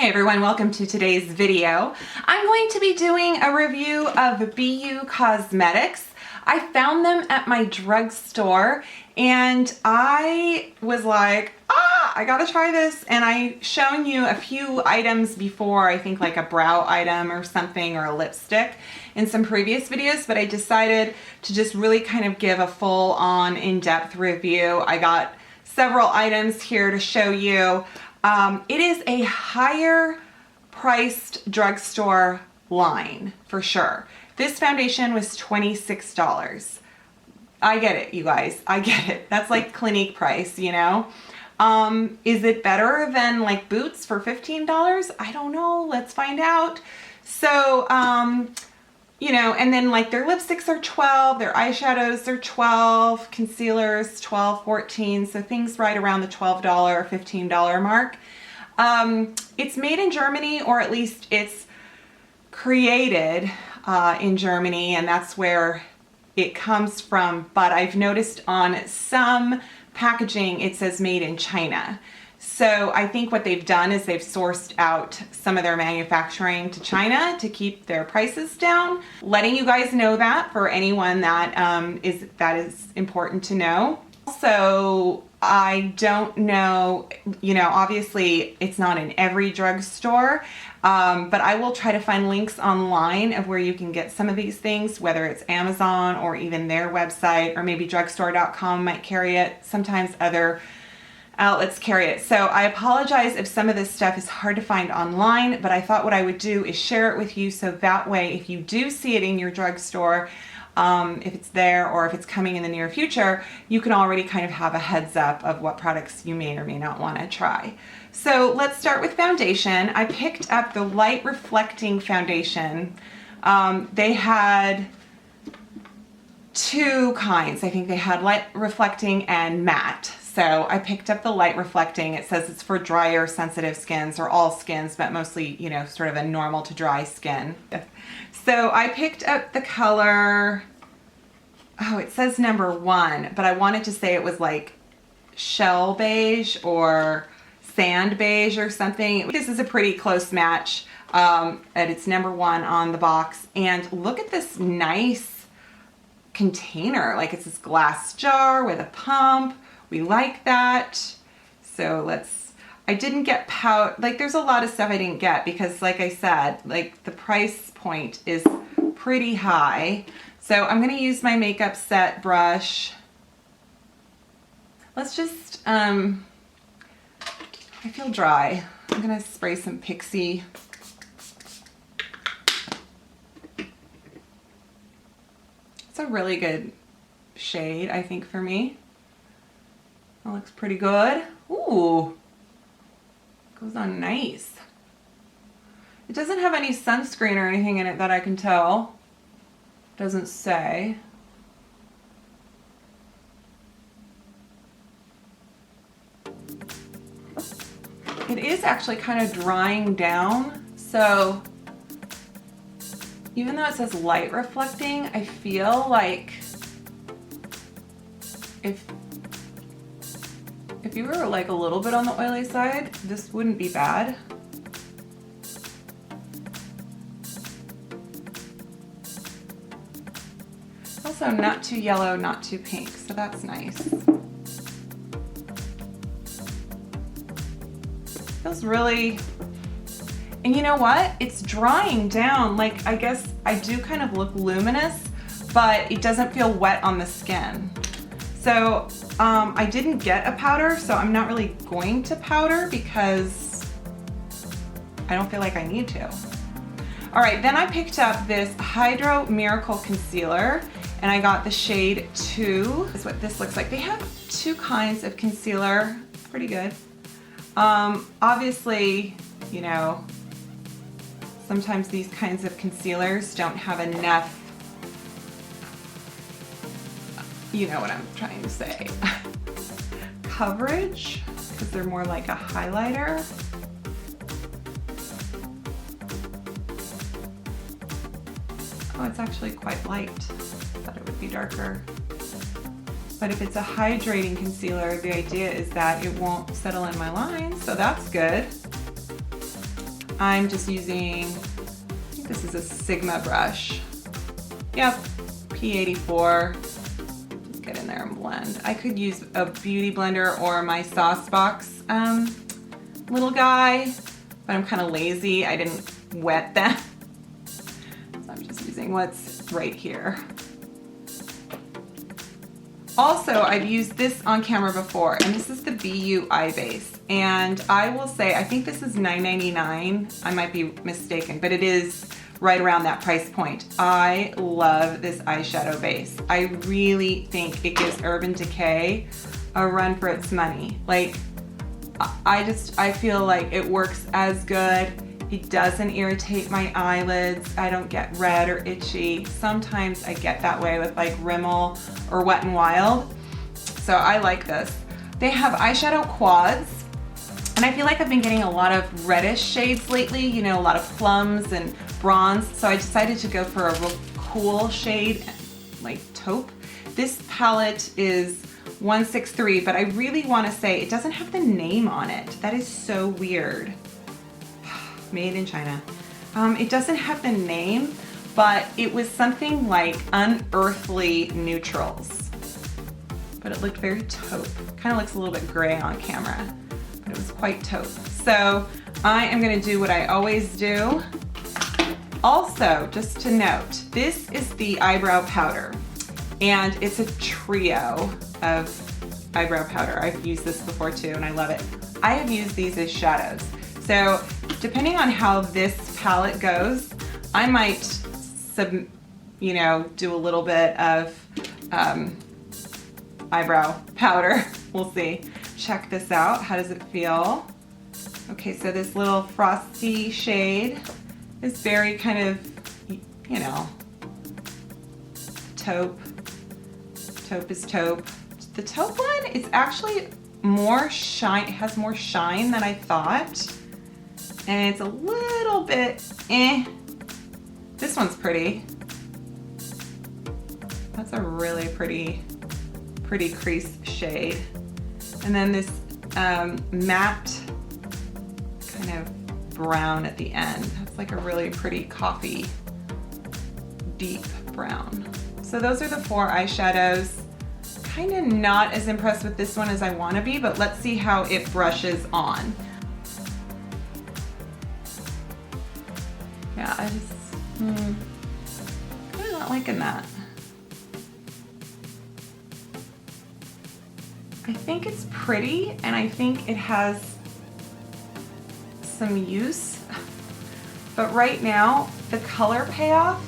everyone, welcome to today's video. I'm going to be doing a review of BeYu cosmetics. I found them at my drugstore and I was like, I gotta try this. And I've shown you a few items before, I think like a brow item or something, or a lipstick in some previous videos, but I decided to just really kind of give a full-on in-depth review. I got several items here to show you. It is a higher priced drugstore line for sure. This foundation was $26. I get it, you guys. I get it. That's like Clinique price, you know? Is it better than like Boots for $15? I don't know. Let's find out. So, you know, and then like their lipsticks are 12, their eyeshadows are 12, concealers 12, 14, so things right around the $12 or $15 mark. It's made in Germany, or at least it's created in Germany, and that's where it comes from, but I've noticed on some packaging it says made in China. So I think what they've done is they've sourced out some of their manufacturing to China to keep their prices down. Letting you guys know that for anyone that is important to know. Also, I don't know, you know, obviously it's not in every drugstore, but I will try to find links online of where you can get some of these things, whether it's Amazon or even their website, or maybe drugstore.com might carry it. Sometimes other outlets carry it. So I apologize if some of this stuff is hard to find online, but I thought what I would do is share it with you, so that way if you do see it in your drugstore, if it's there or if it's coming in the near future, you can already kind of have a heads up of what products you may or may not want to try. So let's start with foundation. I picked up the light reflecting foundation. They had two kinds. I think they had light reflecting and matte. So I picked up the light reflecting. It says it's for drier, sensitive skins, or all skins, but mostly, you know, sort of a normal to dry skin. So I picked up the color, oh, it says #1, but I wanted to say it was like shell beige or sand beige or something. This is a pretty close match, and it's #1 on the box. And look at this nice container. Like, it's this glass jar with a pump. We like that. So I didn't get powder. Like, there's a lot of stuff I didn't get because, like I said, like the price point is pretty high. So I'm gonna use my makeup set brush. Let's just, I feel dry. I'm gonna spray some Pixie. It's a really good shade, I think, for me. That looks pretty good. Ooh, goes on nice. It doesn't have any sunscreen or anything in it that I can tell. Doesn't say. It is actually kind of drying down, so even though it says light reflecting, I feel like if you were like a little bit on the oily side, this wouldn't be bad. Also not too yellow, not too pink, so that's nice. Feels really, and you know what? It's drying down. Like, I guess I do kind of look luminous, but it doesn't feel wet on the skin. So I didn't get a powder, so I'm not really going to powder because I don't feel like I need to. All right, then I picked up this Hydro Miracle Concealer, and I got the shade 2. This is what this looks like. They have two kinds of concealer. It's pretty good. Obviously, you know, sometimes these kinds of concealers don't have enough, you know what I'm trying to say, coverage, because they're more like a highlighter. Oh, it's actually quite light. I thought it would be darker. But if it's a hydrating concealer, the idea is that it won't settle in my lines, so that's good. I'm just using, I think this is a Sigma brush. Yep, P84. Just get in there and blend. I could use a beauty blender or my sauce box little guy, but I'm kind of lazy. I didn't wet them. So I'm just using what's right here. Also, I've used this on camera before, and this is the BeYu eye base. And I will say, I think this is $9.99. I might be mistaken, but it is right around that price point. I love this eyeshadow base. I really think it gives Urban Decay a run for its money. Like, I feel like it works as good. It doesn't irritate my eyelids. I don't get red or itchy. Sometimes I get that way with like Rimmel or Wet n Wild. So I like this. They have eyeshadow quads, and I feel like I've been getting a lot of reddish shades lately, you know, a lot of plums and bronze. So I decided to go for a real cool shade like taupe. This palette is 163, but I really want to say it doesn't have the name on it. That is so weird. Made in China. It doesn't have the name, but it was something like Unearthly Neutrals. But it looked very taupe. Kind of looks a little bit gray on camera, but it was quite taupe. So I am going to do what I always do. Also, just to note, this is the eyebrow powder, and it's a trio of eyebrow powder. I've used this before too, and I love it. I have used these as shadows. So depending on how this palette goes, I might do a little bit of eyebrow powder. We'll see. Check this out. How does it feel? Okay, so this little frosty shade is very kind of, you know, taupe. Taupe is taupe. The taupe one is actually more shine. It has more shine than I thought. And it's a little bit This one's pretty. That's a really pretty crease shade. And then this matte kind of brown at the end. That's like a really pretty coffee deep brown. So those are the 4 eyeshadows. Kind of not as impressed with this one as I want to be, but let's see how it brushes on. Yeah, I just kind of not liking that. I think it's pretty, and I think it has some use, but right now the color payoff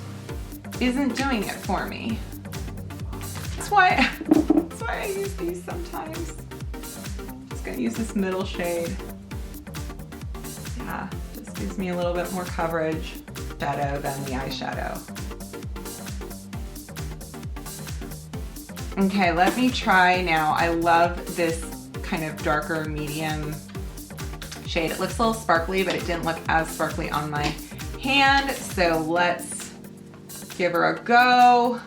isn't doing it for me. That's why I use these sometimes. I'm just gonna use this middle shade. Yeah, just gives me a little bit more coverage shadow than the eyeshadow. Okay, let me try now. I love this kind of darker medium shade. It looks a little sparkly, but it didn't look as sparkly on my hand. So let's give her a go.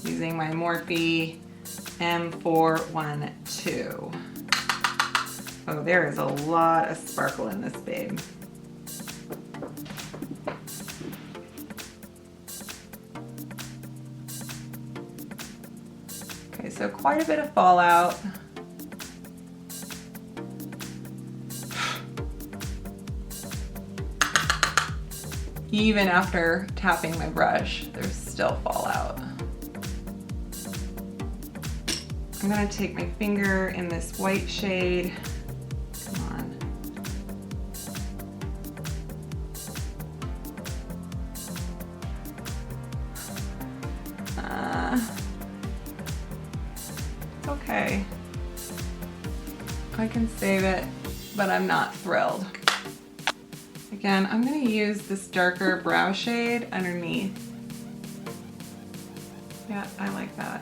Using my Morphe M412. Oh, there is a lot of sparkle in this, babe. Okay, so quite a bit of fallout. Even after tapping my brush, there's still fallout. I'm gonna take my finger in this white shade. Come on. It's okay. I can save it, but I'm not thrilled. Again, I'm gonna use this darker brow shade underneath. Yeah, I like that.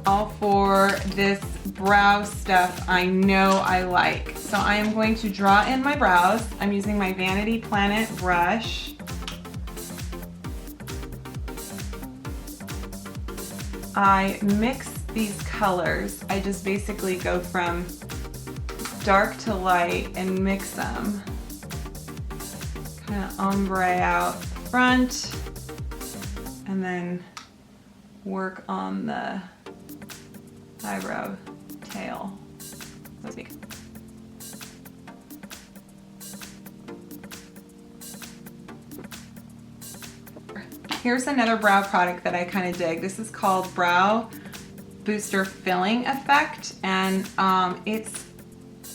All for this brow stuff I know I like. So I am going to draw in my brows. I'm using my Vanity Planet brush. I mix these colors. I just basically go from dark to light and mix them. Kind of ombre out front and then work on the eyebrow tail, so to speak. Here's another brow product that I kind of dig. This is called Brow Booster Filling Effect, and it's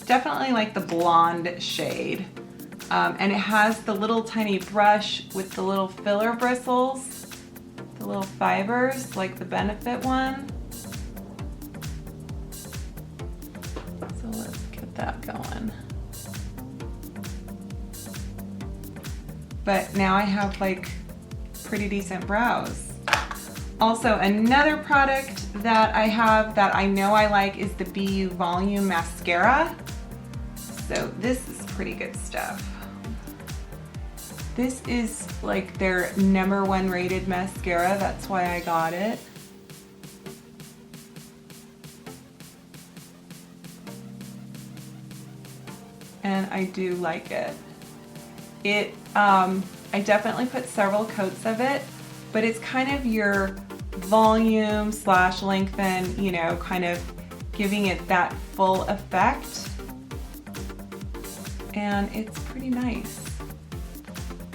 definitely like the blonde shade. And it has the little tiny brush with the little filler bristles, the little fibers, like the Benefit one. So let's get that going. But now I have like pretty decent brows. Also, another product that I have that I know I like is the BeYu Volume Mascara. So this is pretty good stuff. This is like their #1 rated mascara. That's why I got it. And I do like it. I definitely put several coats of it, but it's kind of your volume / lengthen, you know, kind of giving it that full effect. And it's pretty nice.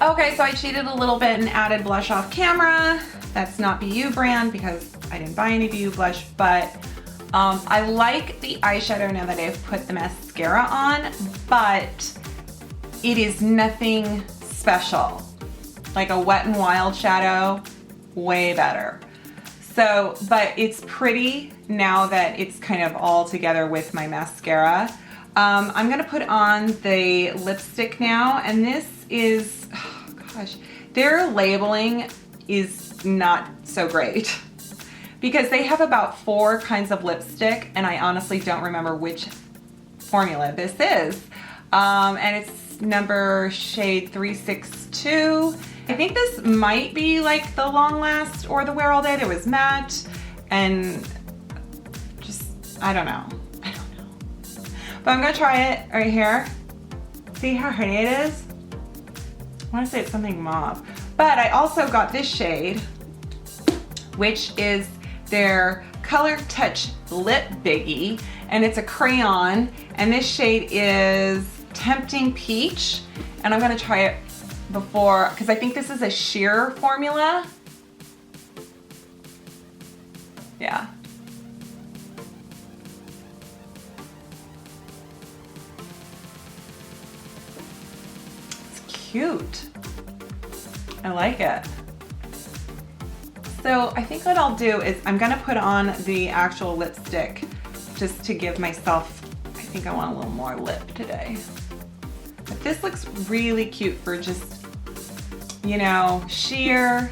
Okay, so I cheated a little bit and added blush off camera. That's not BeYu brand because I didn't buy any BeYu blush, but I like the eyeshadow now that I've put the mascara on, but it is nothing special. Like a Wet n Wild shadow, way better. So, but it's pretty now that it's kind of all together with my mascara. I'm gonna put on the lipstick now, and this is, oh gosh, their labeling is not so great because they have about 4 kinds of lipstick, and I honestly don't remember which formula this is. And it's number shade 362. I think this might be like the Long Last or the Wear All Day. There was matte and just, I don't know. But I'm gonna try it right here. See how pretty it is? I wanna say it's something mauve. But I also got this shade, which is their Color Touch Lip Biggie, and it's a crayon, and this shade is Tempting Peach, and I'm gonna try it before, because I think this is a sheer formula. Yeah. It's cute. I like it. So I think what I'll do is I'm gonna put on the actual lipstick just to give myself, I think I want a little more lip today. But this looks really cute for just, you know, sheer.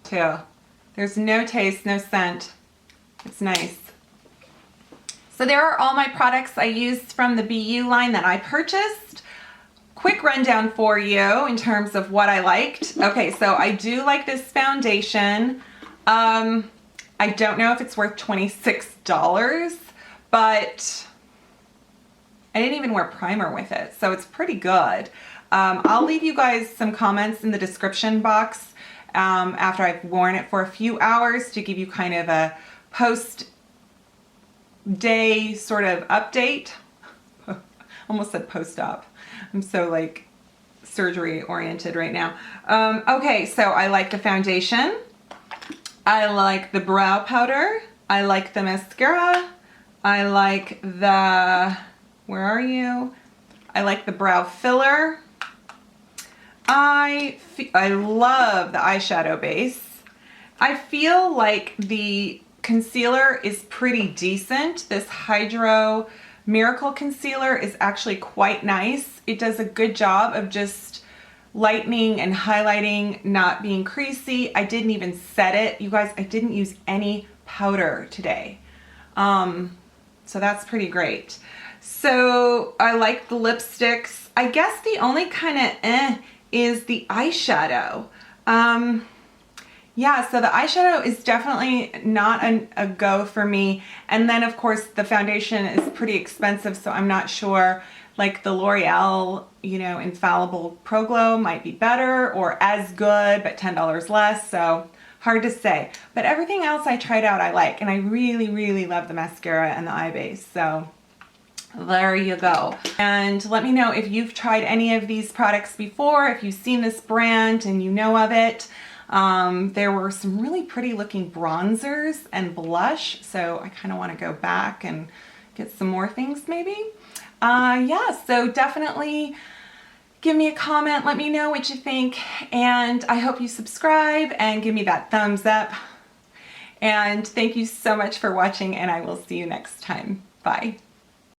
Too. There's no taste, no scent. It's nice. So there are all my products I used from the BeYu line that I purchased. Quick rundown for you in terms of what I liked. Okay, so I do like this foundation. I don't know if it's worth $26, but I didn't even wear primer with it, so it's pretty good. I'll leave you guys some comments in the description box after I've worn it for a few hours to give you kind of a post-day sort of update. Almost said post-op. I'm so like surgery oriented right now. Okay, so I like the foundation. I like the brow powder. I like the mascara. I like the, where are you? I like the brow filler. I love the eyeshadow base. I feel like the concealer is pretty decent. This Hydro Miracle Concealer is actually quite nice. It does a good job of just lightening and highlighting, not being creasy. I didn't even set it. You guys, I didn't use any powder today. So that's pretty great. So I like the lipsticks. I guess the only kind of is the eyeshadow. Yeah, so the eyeshadow is definitely not a go for me. And then of course the foundation is pretty expensive, so I'm not sure, like the L'Oreal, you know, Infallible Pro Glow might be better or as good, but $10 less, so hard to say. But everything else I tried out I like, and I really, really love the mascara and the eye base, so there you go. And let me know if you've tried any of these products before, if you've seen this brand and you know of it. There were some really pretty looking bronzers and blush, so I kind of want to go back and get some more things maybe. Yeah, so definitely give me a comment, let me know what you think, and I hope you subscribe and give me that thumbs up. And thank you so much for watching, and I will see you next time. Bye.